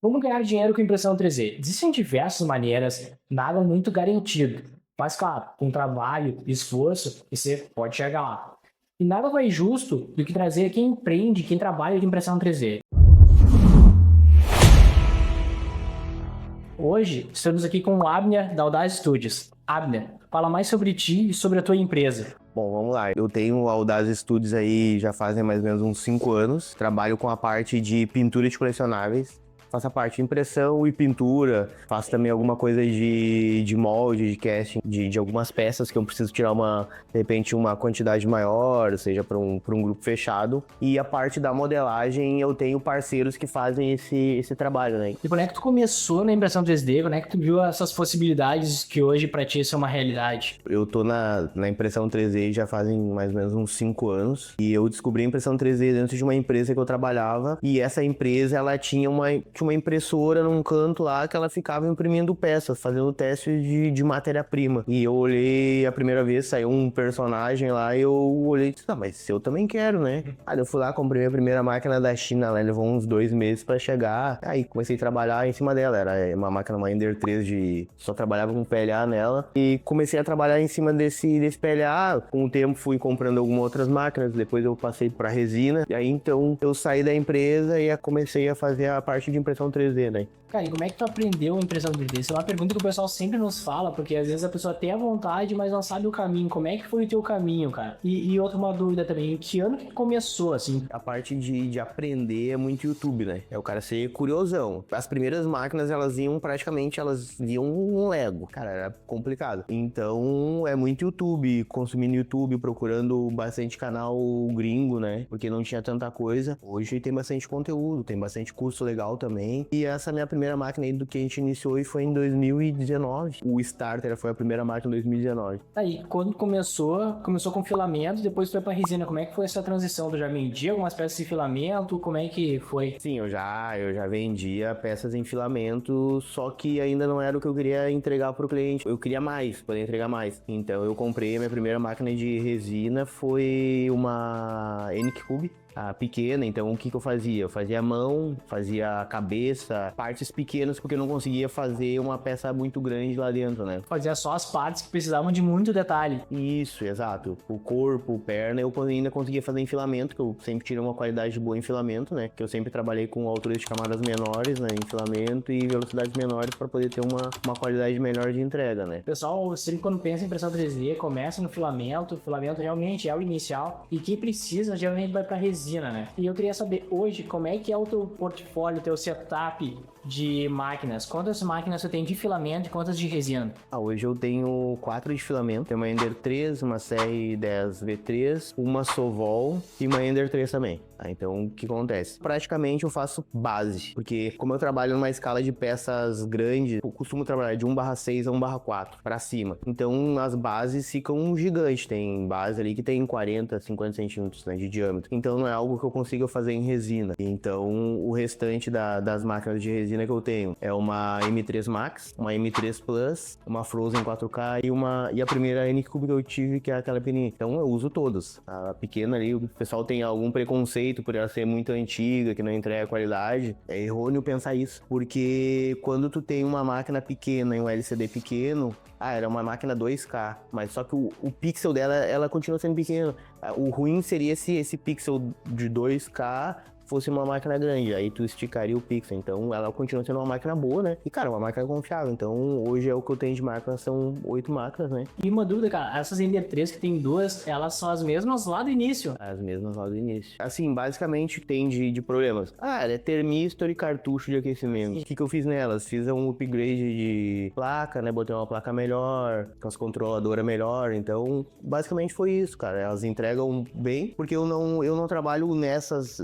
Como ganhar dinheiro com impressão 3D? Existem diversas maneiras, nada muito garantido. Mas, claro, com trabalho e esforço, você pode chegar lá. E nada mais justo do que trazer quem empreende, quem trabalha com impressão 3D. Hoje, estamos aqui com o Abner, da Audaz Studios. Abner, fala mais sobre ti e sobre a tua empresa. Bom, vamos lá. Eu tenho o Audaz Studios aí já fazem mais ou menos uns 5 anos. Trabalho com a parte de pintura de colecionáveis. Faço a parte de impressão e pintura. Faço também alguma coisa de molde, de casting, de algumas peças que eu preciso tirar de repente, uma quantidade maior, seja para um grupo fechado. E a parte da modelagem, eu tenho parceiros que fazem esse trabalho, né? E quando é que tu começou na impressão 3D? Quando é que tu viu essas possibilidades que hoje pra ti são uma realidade? Eu tô na impressão 3D já fazem mais ou menos uns 5 anos. E eu descobri a impressão 3D dentro de uma empresa que eu trabalhava. E essa empresa, ela tinha uma impressora num canto lá que ela ficava imprimindo peças, fazendo teste de matéria-prima. E eu olhei a primeira vez, saiu um personagem lá e eu olhei e disse, tá, mas eu também quero, né? Aí eu fui lá, comprei minha primeira máquina da China, ela levou uns 2 meses pra chegar. Aí comecei a trabalhar em cima dela, era uma máquina, uma Ender 3 só trabalhava com PLA nela. E comecei a trabalhar em cima desse PLA. Com o tempo fui comprando algumas outras máquinas, depois eu passei pra resina. E aí então eu saí da empresa e comecei a fazer a parte de impressão 3D, né? Cara, e como é que tu aprendeu impressão 3D? Isso é uma pergunta que o pessoal sempre nos fala, porque às vezes a pessoa tem a vontade, mas não sabe o caminho. Como é que foi o teu caminho, cara? E outra uma dúvida também, em que ano que começou, assim? A parte de aprender é muito YouTube, né? É o cara ser curiosão. As primeiras máquinas, elas viam um Lego. Cara, era complicado. Então, é muito YouTube, consumindo YouTube, procurando bastante canal gringo, né? Porque não tinha tanta coisa. Hoje tem bastante conteúdo, tem bastante curso legal também. E essa minha primeira máquina aí do que a gente iniciou e foi em 2019. O Starter foi a primeira máquina em 2019. Aí, quando começou com filamento, depois foi pra resina. Como é que foi essa transição? Tu já vendia algumas peças de filamento? Como é que foi? Sim, eu já vendia peças em filamento, só que ainda não era o que eu queria entregar pro cliente. Eu queria mais, poder entregar mais. Então eu comprei a minha primeira máquina de resina, foi uma Anycube, a pequena. Então o que eu fazia? Eu fazia a mão, fazia a cabeça, partes pequenas, porque eu não conseguia fazer uma peça muito grande lá dentro, né? Fazia só as partes que precisavam de muito detalhe. Isso, exato. O corpo, perna, eu ainda conseguia fazer em filamento, que eu sempre tirei uma qualidade boa em filamento, né? Que eu sempre trabalhei com alturas de camadas menores, né? Em filamento e velocidades menores para poder ter uma qualidade melhor de entrega, né? O pessoal, sempre quando pensa em impressão 3D, começa no filamento. O filamento realmente é o inicial. E quem precisa, geralmente vai pra resina, né? E eu queria saber hoje, como é que é o teu portfólio, o teu setup de máquinas? Quantas máquinas você tem de filamento e quantas de resina? Hoje eu tenho 4 de filamento. Tem uma Ender 3, uma CR10 V3, uma Sovol e uma Ender 3 também. Então, o que acontece? Praticamente eu faço base, porque como eu trabalho numa escala de peças grandes, eu costumo trabalhar de 1/6 a 1/4 para cima. Então, as bases ficam gigantes. Tem base ali que tem 40, 50 centímetros, né, de diâmetro. Então, não é algo que eu consiga fazer em resina. Então, o restante das máquinas de resina que eu tenho é uma M3 Max, uma M3 Plus, uma Frozen 4K e a primeira Anycube que eu tive, que é aquela pequenininha. Então, eu uso todos. A pequena ali, o pessoal tem algum preconceito por ela ser muito antiga, que não entrega qualidade. É errôneo pensar isso, porque quando tu tem uma máquina pequena e um LCD pequeno, era uma máquina 2K, mas só que o pixel dela, ela continua sendo pequeno. O ruim seria se esse pixel de 2K fosse uma máquina grande, aí tu esticaria o pixel. Então ela continua sendo uma máquina boa, né? E cara, uma máquina confiável. Então hoje é o que eu tenho de máquina, são 8 máquinas, né? E uma dúvida, cara, essas Ender 3 que tem duas, elas são as mesmas lá do início. As mesmas lá do início. Assim, basicamente tem de problemas. Ela é termistor e cartucho de aquecimento. O que eu fiz nelas? Fiz um upgrade de placa, né? Botei uma placa melhor, com as controladoras melhor. Então, basicamente foi isso, cara. Elas entregam bem, porque eu não trabalho nessas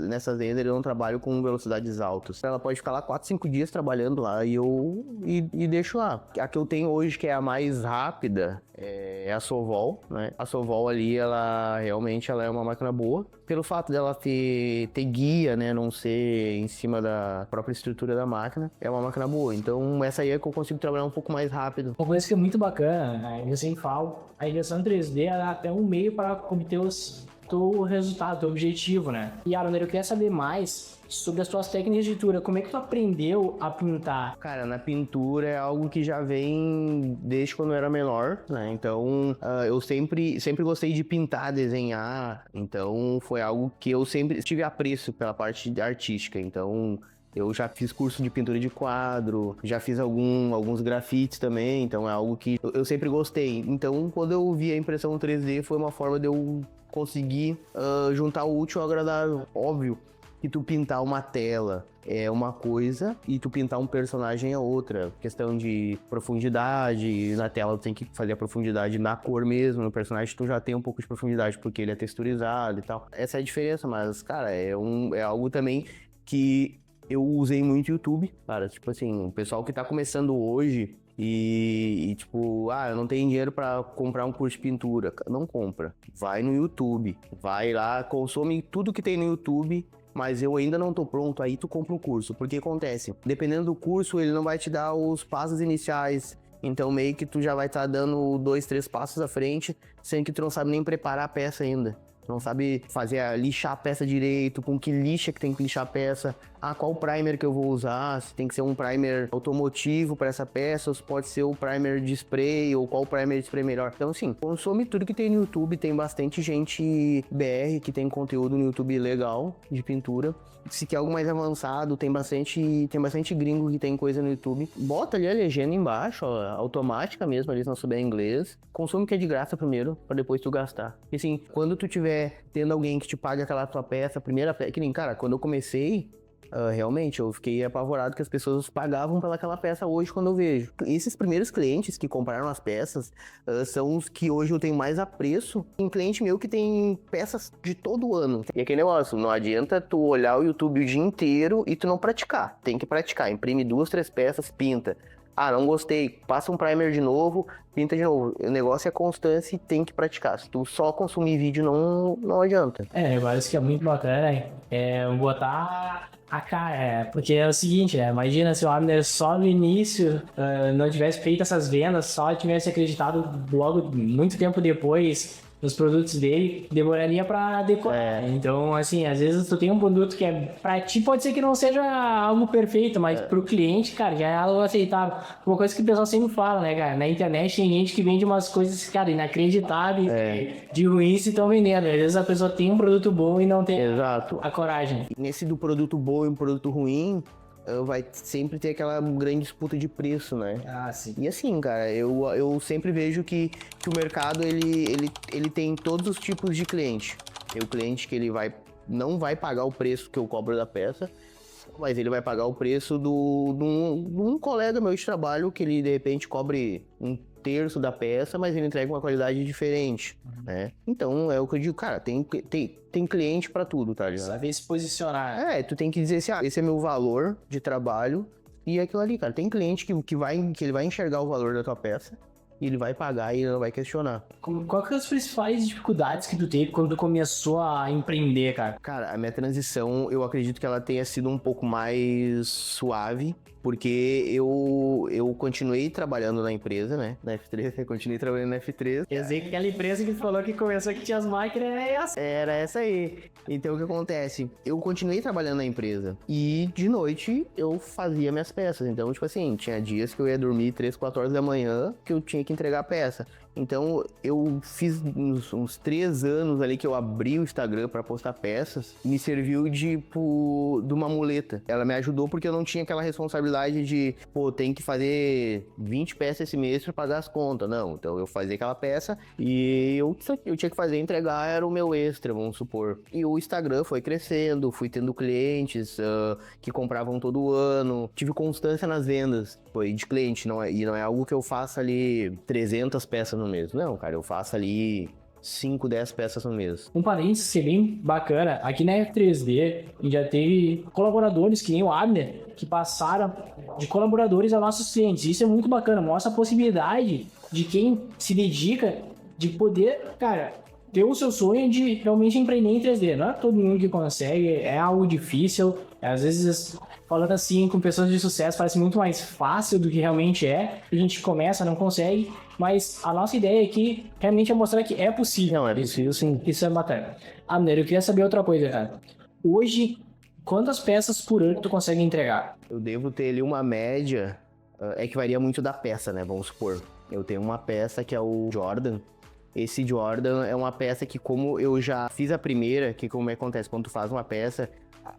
Ender, eu não trabalho com velocidades altas. Ela pode ficar lá 4, 5 dias trabalhando lá e deixo lá. A que eu tenho hoje, que é a mais rápida, é a Sovol, né? A Sovol ali, ela realmente é uma máquina boa. Pelo fato dela ter guia, né? Não ser em cima da própria estrutura da máquina, é uma máquina boa. Então, essa aí é que eu consigo trabalhar um pouco mais rápido. Uma coisa que é muito bacana, né, eu sempre falo, a impressão 3D é até um meio para obter os teu resultado, teu objetivo, né? E, Abner, eu queria saber mais sobre as tuas técnicas de pintura. Como é que tu aprendeu a pintar? Cara, na pintura é algo que já vem desde quando eu era menor, né? Então, eu sempre gostei de pintar, desenhar. Então, foi algo que eu sempre tive apreço pela parte artística. Então, eu já fiz curso de pintura de quadro, já fiz alguns grafites também. Então, é algo que eu sempre gostei. Então, quando eu vi a impressão 3D, foi uma forma de eu conseguir juntar o útil ao agradável. Óbvio que tu pintar uma tela é uma coisa e tu pintar um personagem é outra. Questão de profundidade, na tela tu tem que fazer a profundidade na cor mesmo, no personagem tu já tem um pouco de profundidade porque ele é texturizado e tal. Essa é a diferença, mas, cara, é algo também que eu usei muito YouTube, cara. Tipo assim, o pessoal que tá começando hoje tipo, eu não tenho dinheiro pra comprar um curso de pintura. Não compra. Vai no YouTube, vai lá, consome tudo que tem no YouTube. Mas eu ainda não tô pronto, aí tu compra o curso. Porque acontece, dependendo do curso, ele não vai te dar os passos iniciais. Então meio que tu já vai estar dando 2, 3 passos à frente, sendo que tu não sabe nem preparar a peça ainda. Tu não sabe lixar a peça direito, com que lixa que tem que lixar a peça. Qual primer que eu vou usar, se tem que ser um primer automotivo para essa peça, ou se pode ser o primer de spray, ou qual primer de spray melhor. Então, assim, consome tudo que tem no YouTube, tem bastante gente BR que tem conteúdo no YouTube legal, de pintura. Se quer algo mais avançado, tem bastante gringo que tem coisa no YouTube. Bota ali a legenda embaixo, ó, automática mesmo, ali se não souber inglês. Consome o que é de graça primeiro, para depois tu gastar. E assim, quando tu tiver tendo alguém que te pague aquela tua peça, a primeira peça, que nem, cara, quando eu comecei, realmente, eu fiquei apavorado que as pessoas pagavam pelaquela peça hoje quando eu vejo. Esses primeiros clientes que compraram as peças são os que hoje eu tenho mais apreço. Tem cliente meu que tem peças de todo ano. E aquele negócio, não adianta tu olhar o YouTube o dia inteiro e tu não praticar. Tem que praticar, imprime 2, 3 peças, pinta. Não gostei, passa um primer de novo, pinta de novo. O negócio é constância e tem que praticar. Se tu só consumir vídeo, não adianta. Agora isso que é muito bacana, né? Botar a cara, porque é o seguinte, imagina se o Abner só no início não tivesse feito essas vendas, só tivesse acreditado logo muito tempo depois nos produtos dele, demoraria pra decorar. Então, assim, às vezes tu tem um produto que pra ti pode ser que não seja algo perfeito, mas pro cliente, cara, já é algo aceitável. Uma coisa que o pessoal sempre fala, né, cara? Na internet tem gente que vende umas coisas, cara, inacreditáveis, de ruins e estão vendendo. Às vezes a pessoa tem um produto bom e não tem a coragem. Nesse do produto bom e um produto ruim, vai sempre ter aquela grande disputa de preço, né? Sim. E assim, cara, eu sempre vejo que o mercado, ele tem todos os tipos de cliente. Tem o cliente que ele não vai pagar o preço que eu cobro da peça, mas ele vai pagar o preço de um colega meu de trabalho que ele, de repente, cobre 1/3 da peça, mas ele entrega uma qualidade diferente, né? Então, é o que eu digo, cara, tem cliente pra tudo, tá ligado? Saber se posicionar. Tu tem que dizer assim, esse é meu valor de trabalho e é aquilo ali, cara. Tem cliente que ele vai enxergar o valor da tua peça e ele vai pagar e ele não vai questionar. Qual que é as principais dificuldades que tu teve quando tu começou a empreender, cara? Cara, a minha transição, eu acredito que ela tenha sido um pouco mais suave, porque eu continuei trabalhando na empresa, né? Na F3, eu continuei trabalhando na F3. Quer dizer que aquela empresa que falou que começou que tinha as máquinas é essa. Era essa aí. Então o que acontece? Eu continuei trabalhando na empresa e de noite eu fazia minhas peças. Então, tipo assim, tinha dias que eu ia dormir 3, 4 horas da manhã que eu tinha que entregar a peça. Então eu fiz uns 3 anos ali que eu abri o Instagram pra postar peças. Me serviu de uma muleta. Ela me ajudou porque eu não tinha aquela responsabilidade de, tem que fazer 20 peças esse mês pra pagar as contas. Não, então eu fazia aquela peça e eu tinha que fazer, entregar, era o meu extra, vamos supor. E o Instagram foi crescendo, fui tendo clientes que compravam todo ano. Tive constância nas vendas, foi de cliente, não é algo que eu faça ali 300 peças no mês. Não, cara, eu faço ali 5, 10 peças no mês. Um parênteses que é bem bacana, aqui na F3D a gente já teve colaboradores que nem o Abner, que passaram de colaboradores a nossos clientes. Isso é muito bacana, mostra a possibilidade de quem se dedica de poder, cara, ter o seu sonho de realmente empreender em 3D. Não é todo mundo que consegue, é algo difícil, às vezes falando assim com pessoas de sucesso parece muito mais fácil do que realmente é. A gente começa, não consegue, mas a nossa ideia aqui realmente é mostrar que é possível. Não, é possível sim. Isso é matéria. Mineiro, eu queria saber outra coisa, cara. Hoje, quantas peças por ano tu consegue entregar? Eu devo ter ali uma média, é que varia muito da peça, né? Vamos supor. Eu tenho uma peça que é o Jordan. Esse Jordan é uma peça que, como eu já fiz a primeira, que como acontece quando tu faz uma peça,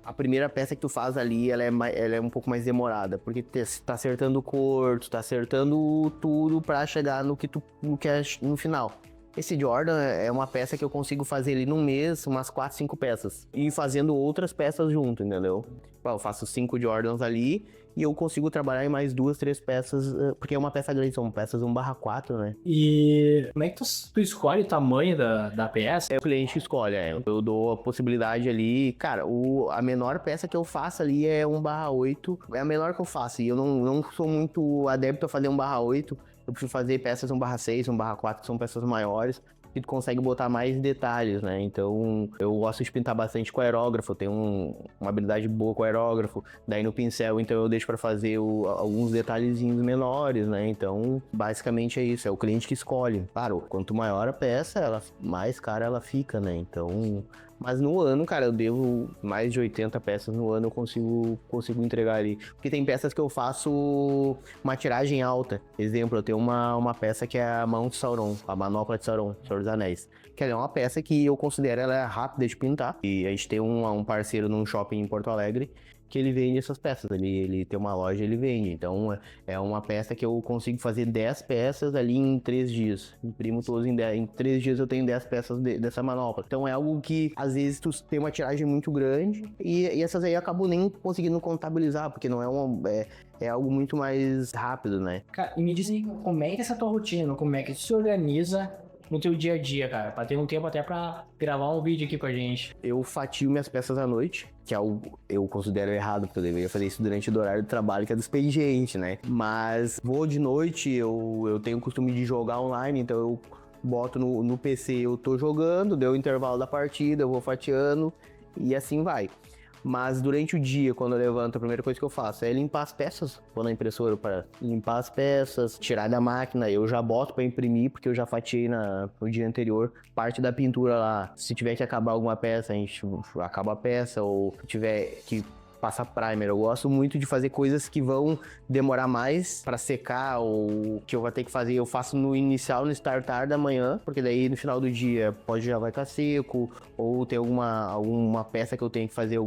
a primeira peça que tu faz ali, ela é um pouco mais demorada, porque tu tá acertando cor, tu tá acertando tudo pra chegar no que tu quer no final. Esse Jordan é uma peça que eu consigo fazer ali num mês, umas 4, 5 peças. E fazendo outras peças junto, entendeu? Eu faço 5 Jordans ali e eu consigo trabalhar em mais 2, 3 peças, porque é uma peça grande, são peças 1/4, né? E como é que tu escolhe o tamanho da peça? É o cliente que escolhe, eu dou a possibilidade ali, cara, a menor peça que eu faço ali é 1/8, é a menor que eu faço, e eu não sou muito adepto a fazer 1/8, eu prefiro fazer peças 1/6, 1/4, que são peças maiores, que tu consegue botar mais detalhes, né? Então, eu gosto de pintar bastante com aerógrafo, eu tenho uma habilidade boa com aerógrafo. Daí no pincel, então eu deixo para fazer alguns detalhezinhos menores, né? Então, basicamente é isso, é o cliente que escolhe. Claro, quanto maior a peça, mais cara ela fica, né? Então, mas no ano, cara, eu devo mais de 80 peças no ano, eu consigo entregar ali. Porque tem peças que eu faço uma tiragem alta. Exemplo, eu tenho uma peça que é a mão de Sauron, a manopla de Sauron, Senhor dos Anéis. Que ela é uma peça que eu considero ela rápida de pintar. E a gente tem um parceiro num shopping em Porto Alegre que ele vende essas peças. Ele tem uma loja e ele vende. Então, é uma peça que eu consigo fazer 10 peças ali em 3 dias. Imprimo todos em 10. Em 3 dias eu tenho 10 peças dessa manopla. Então, é algo que, às vezes, tu tem uma tiragem muito grande e essas aí eu acabo nem conseguindo contabilizar, porque não é algo muito mais rápido, né? Cara, e me diz aí, como é que é essa tua rotina? Como é que tu se organiza no teu dia a dia, cara? Pra ter um tempo até pra gravar um vídeo aqui com a gente. Eu fatio minhas peças à noite, que é algo eu considero errado, porque eu deveria fazer isso durante o horário de trabalho, que é do expediente, né? Mas vou de noite, eu tenho o costume de jogar online, então eu boto no PC, eu tô jogando, deu o intervalo da partida, eu vou fatiando e assim vai. Mas durante o dia, quando eu levanto, a primeira coisa que eu faço é limpar as peças. Vou na impressora para limpar as peças, tirar da máquina. Eu já boto para imprimir, porque eu já fatiei no dia anterior. Parte da pintura lá, se tiver que acabar alguma peça, a gente acaba a peça. Ou se tiver que passar primer. Eu gosto muito de fazer coisas que vão demorar mais para secar ou que eu vou ter que fazer. Eu faço no inicial, no startar da manhã, porque daí no final do dia já vai estar seco, ou tem alguma peça que eu tenho que fazer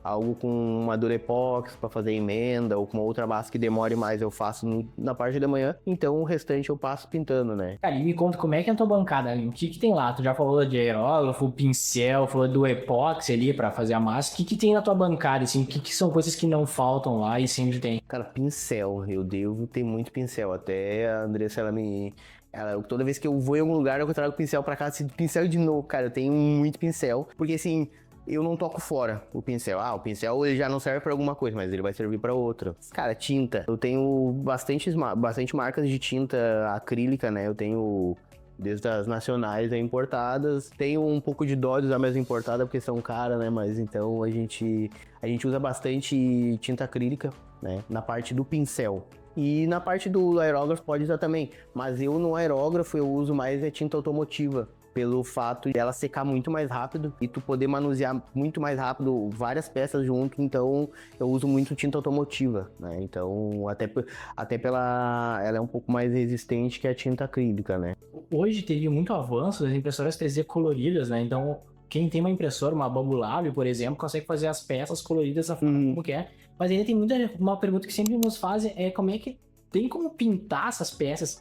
algo com uma Durepox para fazer emenda, ou com uma outra base que demore mais, eu faço na parte da manhã. Então o restante eu passo pintando, né? Cara, e me conta como é que é a tua bancada ali? O que tem lá? Tu já falou de aerógrafo, pincel, falou do epóxi ali pra fazer a massa. O que tem na tua bancada, assim? O que são coisas que não faltam lá e sempre tem? Cara, pincel. Eu devo ter muito pincel. Até a Andressa, toda vez que eu vou em algum lugar, eu trago pincel pra casa. Pincel de novo, cara, eu tenho muito pincel. Porque assim, eu não toco fora o pincel. O pincel ele já não serve pra alguma coisa, mas ele vai servir pra outra. Cara, tinta. Eu tenho bastante marcas de tinta acrílica, né? Eu tenho desde as nacionais a importadas. Tenho um pouco de dó de usar mais importada porque são caras, né? Mas então a gente usa bastante tinta acrílica, né? Na parte do pincel. E na parte do aerógrafo pode usar também. Mas eu no aerógrafo eu uso mais tinta automotiva. Pelo fato de ela secar muito mais rápido e tu poder manusear muito mais rápido várias peças junto, então eu uso muito tinta automotiva, né? Então, até ela é um pouco mais resistente que a tinta acrílica, né? Hoje teve muito avanço das impressoras 3D coloridas, né? Então, quem tem uma impressora, uma Bambu Lab, por exemplo, consegue fazer as peças coloridas da forma como quer. Mas ainda tem uma pergunta que sempre nos fazem, é como é que tem como pintar essas peças,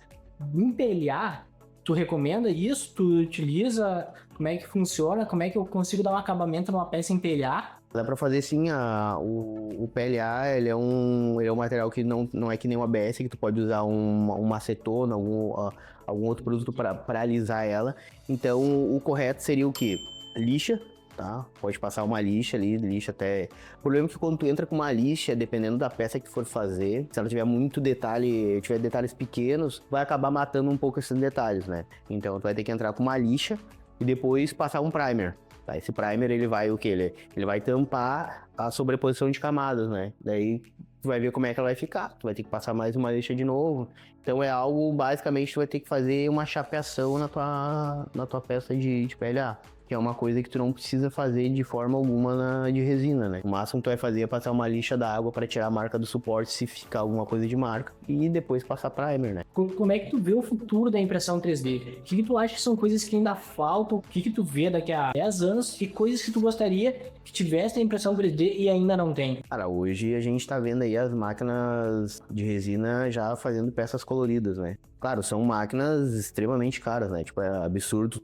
empelhar. Tu recomenda isso? Tu utiliza? Como é que funciona? Como é que eu consigo dar um acabamento numa peça empelhar? Dá pra fazer sim, o PLA, ele é um material que não é que nem o ABS, que tu pode usar uma acetona, algum outro produto para alisar ela. Então, o correto seria o quê? Lixa, tá? Pode passar uma lixa ali, lixa até... O problema é que quando tu entra com uma lixa, dependendo da peça que tu for fazer, se ela tiver muito detalhe, tiver detalhes pequenos, vai acabar matando um pouco esses detalhes, né? Então, tu vai ter que entrar com uma lixa e depois passar um primer. Tá? Esse primer, ele vai o quê? Ele vai tampar a sobreposição de camadas, né? Daí tu vai ver como é que ela vai ficar. Tu vai ter que passar mais uma lixa de novo. Então é algo, basicamente, tu vai ter que fazer uma chapeação na tua peça de PLA. Que é uma coisa que tu não precisa fazer de forma alguma de resina, né? O máximo que tu vai fazer é passar uma lixa da água para tirar a marca do suporte se ficar alguma coisa de marca. E depois passar primer, né? Como é que tu vê o futuro da impressão 3D? O que tu acha que são coisas que ainda faltam? O que tu vê daqui a 10 anos? E coisas que tu gostaria que tivesse a impressão 3D e ainda não tem? Cara, hoje a gente tá vendo aí as máquinas de resina já fazendo peças coloridas, né? Claro, são máquinas extremamente caras, né? Tipo, é absurdo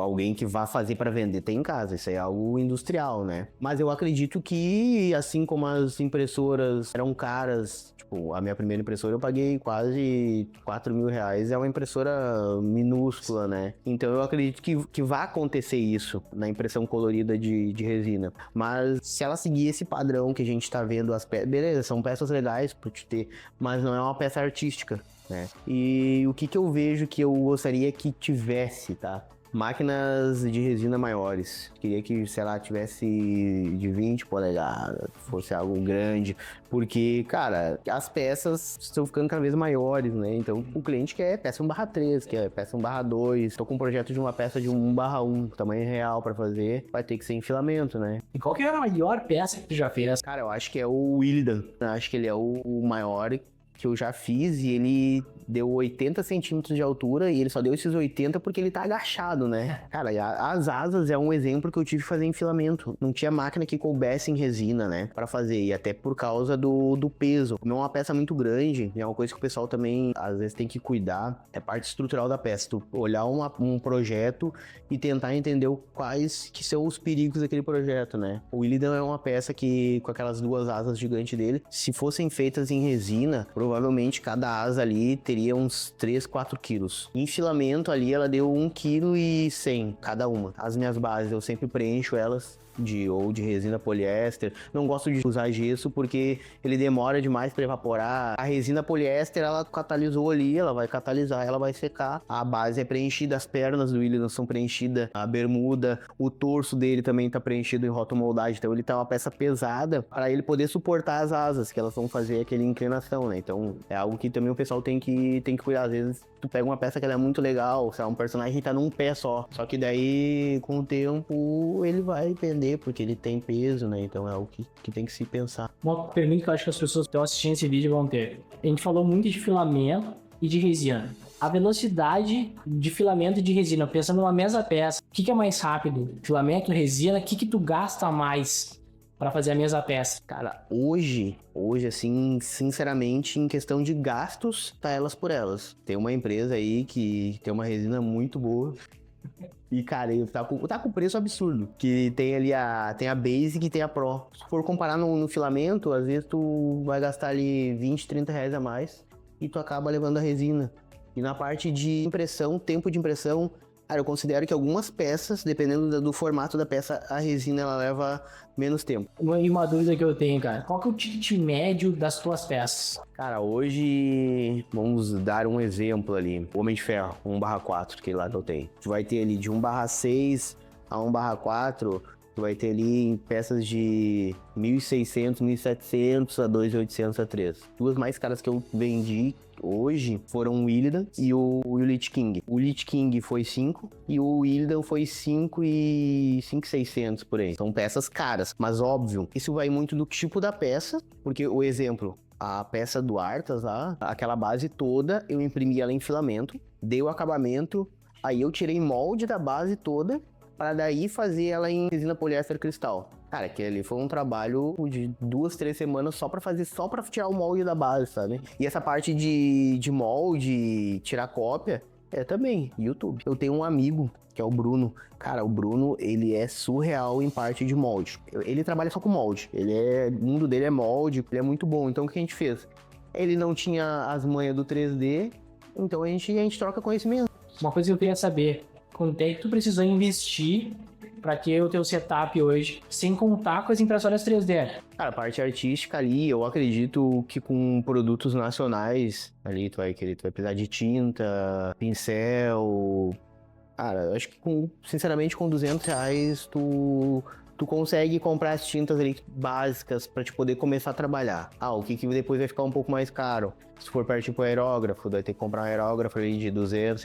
alguém que vá fazer para vender tem em casa, isso aí é algo industrial, né? Mas eu acredito que, assim como as impressoras eram caras, tipo, a minha primeira impressora eu paguei quase R$ 4.000, é uma impressora minúscula, né? Então eu acredito que vai acontecer isso na impressão colorida de resina. Mas se ela seguir esse padrão que a gente tá vendo, as peças, beleza, são peças legais pra te ter, mas não é uma peça artística, né? E o que eu vejo que eu gostaria que tivesse, tá? Máquinas de resina maiores. Queria que, sei lá, tivesse de 20 polegadas, fosse algo grande. Porque, cara, as peças estão ficando cada vez maiores, né? Então, o cliente quer peça 1/3, quer peça 1/2. Tô com um projeto de uma peça de 1/1, tamanho real pra fazer. Vai ter que ser em filamento, né? E qual que é a maior peça que tu já fez? Cara, eu acho que é o Willidan. Acho que ele é o maior que eu já fiz e ele deu 80 centímetros de altura e ele só deu esses 80 porque ele tá agachado, né? Cara, as asas é um exemplo que eu tive que fazer em filamento. Não tinha máquina que coubesse em resina, né? Pra fazer, e até por causa do peso. Como é uma peça muito grande, é uma coisa que o pessoal também às vezes tem que cuidar, é parte estrutural da peça. Tu olhar um projeto e tentar entender quais que são os perigos daquele projeto, né? O Illidan é uma peça que, com aquelas duas asas gigantes dele, se fossem feitas em resina, provavelmente cada asa ali teria uns 3, 4 quilos. Em filamento ali ela deu 1,1 kg cada uma. As minhas bases eu sempre preencho elas de resina poliéster. Não gosto de usar gesso porque ele demora demais para evaporar. A resina poliéster, ela catalisou ali, ela vai catalisar, ela vai secar. A base é preenchida, as pernas do Willidan são preenchidas, a bermuda, o torso dele também tá preenchido em rotomoldagem, então ele tá uma peça pesada para ele poder suportar as asas, que elas vão fazer aquela inclinação, né? Então é algo que também o pessoal tem que cuidar. Às vezes tu pega uma peça que ela é muito legal, sei lá, um personagem tá num pé só que daí com o tempo ele vai pender porque ele tem peso, né? Então é algo que tem que se pensar. Uma pergunta que eu acho que as pessoas que estão assistindo esse vídeo vão ter. A gente falou muito de filamento e de resina. A velocidade de filamento e de resina, pensando numa mesma peça, o que é mais rápido? Filamento, resina, o que tu gasta mais para fazer a mesma peça? Cara, hoje, assim, sinceramente, em questão de gastos, tá elas por elas. Tem uma empresa aí que tem uma resina muito boa. E, cara, ele tá com preço absurdo. Que tem ali tem a Basic e tem a Pro. Se for comparar no filamento, às vezes tu vai gastar ali 20, 30 reais a mais e tu acaba levando a resina. E na parte de impressão, tempo de impressão, cara, eu considero que algumas peças, dependendo do formato da peça, a resina ela leva menos tempo. Uma dúvida que eu tenho, cara. Qual que é o ticket médio das tuas peças? Cara, hoje, vamos dar um exemplo ali. O Homem de Ferro, 1/4, que lá que eu tenho. Tu vai ter ali de 1/6 a 1/4, tu vai ter ali peças de 1.600, 1.700 a 2.800 a 3. Duas mais caras que eu vendi hoje foram o Illidan e o Lich King. O Lich King foi 5 e o Illidan foi 5.600 por aí. São peças caras, mas óbvio, isso vai muito do tipo da peça, porque o exemplo, a peça do Arthas lá, aquela base toda, eu imprimi ela em filamento, dei o acabamento, aí eu tirei molde da base toda, para daí fazer ela em resina poliéster cristal. Cara, aquele ali foi um trabalho de 2, 3 semanas só pra tirar o molde da base, sabe? E essa parte de molde, tirar cópia, também YouTube. Eu tenho um amigo, que é o Bruno. Cara, o Bruno, ele é surreal em parte de molde. Ele trabalha só com molde. O mundo dele é molde, ele é muito bom. Então o que a gente fez? Ele não tinha as manhas do 3D, então a gente troca conhecimento. Uma coisa que eu queria saber, quanto é que tu precisou investir para ter o teu setup hoje, sem contar com as impressoras 3D? Cara, a parte artística ali, eu acredito que com produtos nacionais, ali tu vai precisar de tinta, pincel, Cara, eu acho que, sinceramente, com R$ 200, tu consegue comprar as tintas ali básicas pra te poder começar a trabalhar. O que depois vai ficar um pouco mais caro? Se for partir pro aerógrafo, vai ter que comprar um aerógrafo ali de R$ 200.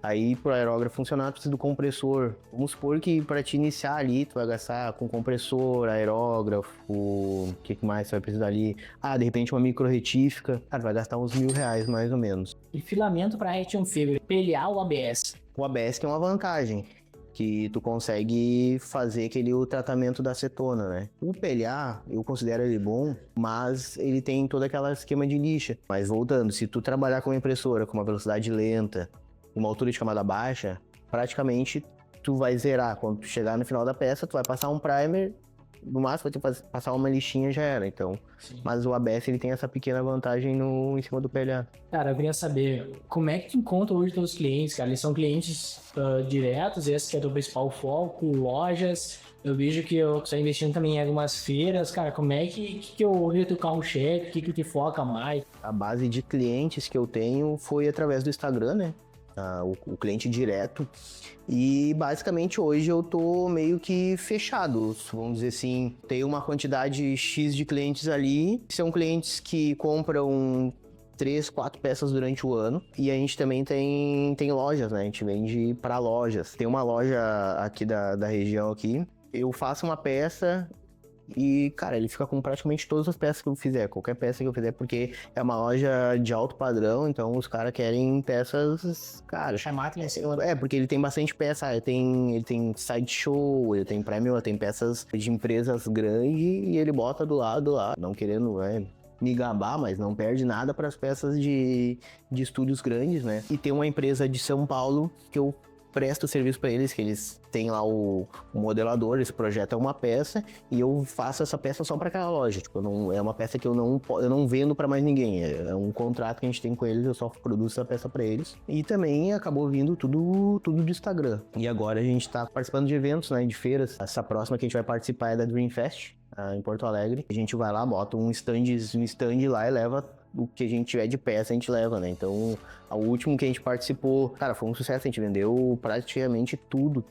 Aí, pro aerógrafo funcionar, precisa do compressor. Vamos supor que pra te iniciar ali, tu vai gastar com compressor, aerógrafo, o que mais tu vai precisar ali? De repente uma micro retífica. Cara, vai gastar uns R$ 1.000, mais ou menos. E filamento para action figure, PLA ou ABS? O ABS que é uma vantagem, que tu consegue fazer o tratamento da acetona, né? O PLA, eu considero ele bom, mas ele tem todo aquele esquema de lixa. Mas voltando, se tu trabalhar com uma impressora com uma velocidade lenta, uma altura de camada baixa, praticamente tu vai zerar. Quando tu chegar no final da peça, tu vai passar um primer, no máximo vai ter que passar uma lixinha, já era. Então, mas o ABS ele tem essa pequena vantagem em cima do PLA. Cara, eu queria saber como é que tu encontra hoje teus clientes, cara? Eles são clientes diretos, esse que é o teu principal foco, lojas. Eu vejo que eu estou investindo também em algumas feiras. Cara, como é que eu ouvi teu carro-chefe? O que te foca mais? A base de clientes que eu tenho foi através do Instagram, né? O cliente direto. E basicamente hoje eu tô meio que fechado, vamos dizer assim. Tenho uma quantidade X de clientes ali. São clientes que compram 3, 4 peças durante o ano. E a gente também tem lojas, né? A gente vende para lojas. Tem uma loja aqui da região aqui. Eu faço uma peça e, cara, ele fica com praticamente todas as peças que eu fizer, qualquer peça que eu fizer, porque é uma loja de alto padrão, então os caras querem peças, cara... porque ele tem bastante peça, ele tem sideshow, ele tem prêmio, ele tem peças de empresas grandes e ele bota do lado lá, não querendo, me gabar, mas não perde nada para as peças de estúdios grandes, né? E tem uma empresa de São Paulo que eu presto serviço para eles, que eles têm lá o modelador, eles projetam uma peça e eu faço essa peça só para aquela loja. Tipo, é uma peça que eu não vendo para mais ninguém. É um contrato que a gente tem com eles, eu só produzo essa peça para eles. E também acabou vindo tudo do Instagram. E agora a gente tá participando de eventos, né, de feiras. Essa próxima que a gente vai participar é da Dream Fest, em Porto Alegre. A gente vai lá, bota um stand lá e leva o que a gente tiver de peça, a gente leva, né? Então, o último que a gente participou, cara, foi um sucesso. A gente vendeu praticamente tudo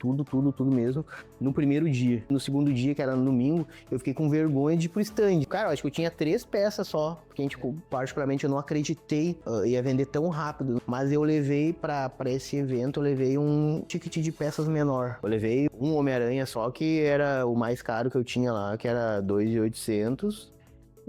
mesmo no primeiro dia. No segundo dia, que era no domingo, eu fiquei com vergonha de ir pro stand. Cara, eu acho que eu tinha 3 peças só, porque, particularmente, eu não acreditei ia vender tão rápido. Mas eu levei pra esse evento, eu levei um ticket de peças menor. Eu levei um Homem-Aranha só, que era o mais caro que eu tinha lá, que era 2.800.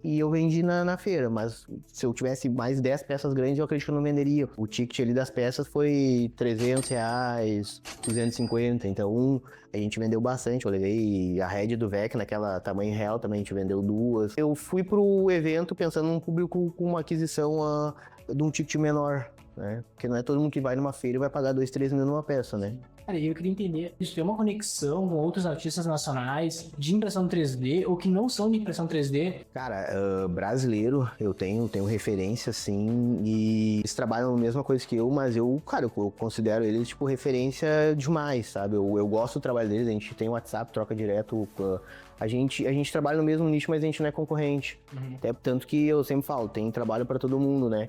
E eu vendi na feira, mas se eu tivesse mais 10 peças grandes, eu acredito que eu não venderia. O ticket ali das peças foi R$ 300, 250, então a gente vendeu bastante. Eu levei a Red do VEC naquela tamanho real também, a gente vendeu 2. Eu fui pro evento pensando num público com uma aquisição de um ticket menor, né? Porque não é todo mundo que vai numa feira e vai pagar 2, 3 mil numa peça, né? Cara, eu queria entender, isso tem uma conexão com outros artistas nacionais de impressão 3D ou que não são de impressão 3D? Cara, brasileiro, eu tenho referência, sim, e eles trabalham a mesma coisa que eu, mas eu considero eles, tipo, referência demais, sabe? Eu gosto do trabalho deles, a gente tem WhatsApp, troca direto, a gente trabalha no mesmo nicho, mas a gente não é concorrente. Até tanto que eu sempre falo, tem trabalho pra todo mundo, né?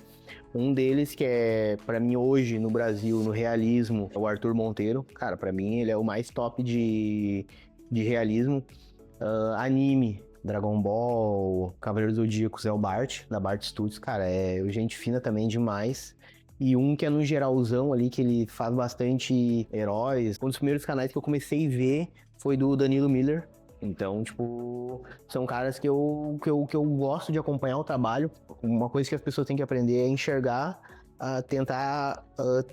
Um deles que é, pra mim hoje, no Brasil, no realismo, é o Arthur Monteiro. Cara, pra mim ele é o mais top de realismo. Anime, Dragon Ball, Cavaleiros do Zodíaco, Zé Bart, da Bart Studios. Cara, é gente fina também demais. E um que é no geralzão ali, que ele faz bastante heróis. Um dos primeiros canais que eu comecei a ver foi do Danilo Miller. Então, tipo, são caras que eu gosto de acompanhar o trabalho. Uma coisa que as pessoas têm que aprender é enxergar, tentar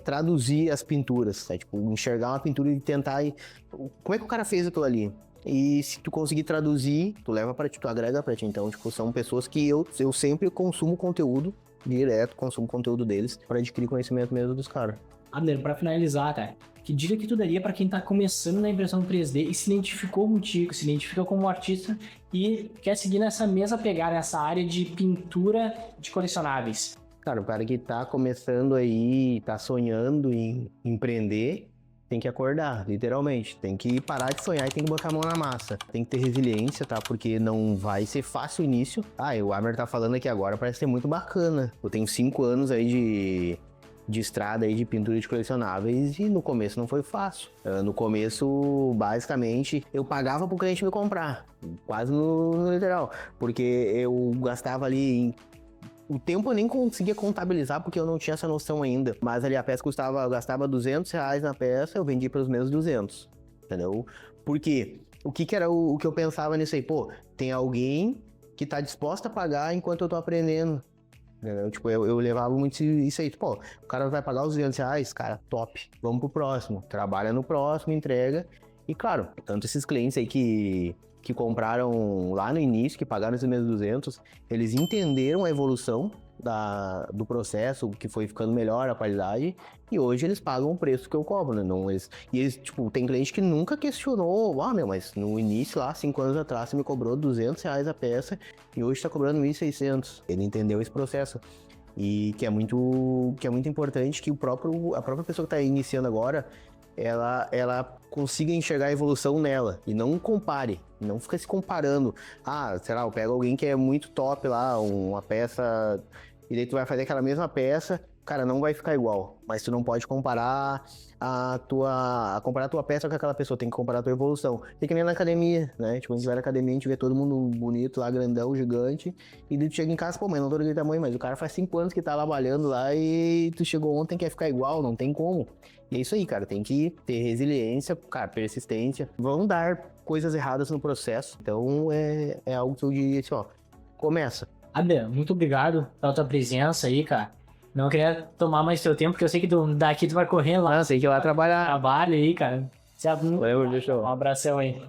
traduzir as pinturas, tá? Tipo, enxergar uma pintura e tentar... Como é que o cara fez aquilo ali? E se tu conseguir traduzir, tu leva pra ti, tu agrega pra ti. Então, tipo, são pessoas que eu sempre consumo conteúdo, direto, consumo conteúdo deles, pra adquirir conhecimento mesmo dos caras. Abner, pra finalizar, cara, que dica que tu daria pra quem tá começando na impressão 3D e se identificou contigo, se identifica como artista e quer seguir nessa mesma pegada, nessa área de pintura de colecionáveis? Cara, o cara que tá começando aí, tá sonhando em empreender, tem que acordar, literalmente. Tem que parar de sonhar e tem que botar a mão na massa. Tem que ter resiliência, tá? Porque não vai ser fácil o início. O Abner tá falando aqui agora, parece ser muito bacana. Eu tenho 5 anos aí de estrada aí de pintura de colecionáveis e no começo não foi fácil. No começo, basicamente, eu pagava pro cliente me comprar, quase no literal, porque eu gastava ali o tempo eu nem conseguia contabilizar porque eu não tinha essa noção ainda. Mas ali a peça eu gastava R$200 na peça, eu vendi pelos meus 200, entendeu? Por quê? O que era o que eu pensava nisso aí? Pô, tem alguém que tá disposto a pagar enquanto eu tô aprendendo. Entendeu? Tipo, eu levava muito isso aí. Pô, o cara vai pagar os R$200, cara, top. Vamos pro próximo. Trabalha no próximo, entrega. E claro, tanto esses clientes aí que compraram lá no início, que pagaram esses mesmos 200, eles entenderam a evolução do processo, que foi ficando melhor a qualidade, e hoje eles pagam o preço que eu cobro, né? Não, eles, tipo, tem cliente que nunca questionou, mas no início lá, 5 anos atrás, você me cobrou R$200 a peça, e hoje tá cobrando 1.600. Ele entendeu esse processo. E que é muito importante que a própria pessoa que tá iniciando agora, ela consiga enxergar a evolução nela e não compare, não fica se comparando. Sei lá, eu pego alguém que é muito top lá, uma peça, e daí tu vai fazer aquela mesma peça, cara, não vai ficar igual, mas tu não pode comparar comparar a tua peça com aquela pessoa, tem que comparar a tua evolução. Tem que nem na academia, né? Tipo, a gente vai na academia, a gente vê todo mundo bonito lá, grandão, gigante, e daí tu chega em casa, pô, mas não tô daquele tamanho, mas o cara faz 5 anos que tá lá malhando lá e tu chegou ontem, quer ficar igual, não tem como. E é isso aí, cara, tem que ter resiliência, cara, persistência. Vão dar coisas erradas no processo, então é algo que eu diria assim, ó, começa. Abel, muito obrigado pela tua presença aí, cara. Não queria tomar mais teu tempo, porque eu sei que daqui tu vai correr lá. Sei que lá trabalhar. Trabalho aí, cara. Valeu, deixa eu... Um abração aí.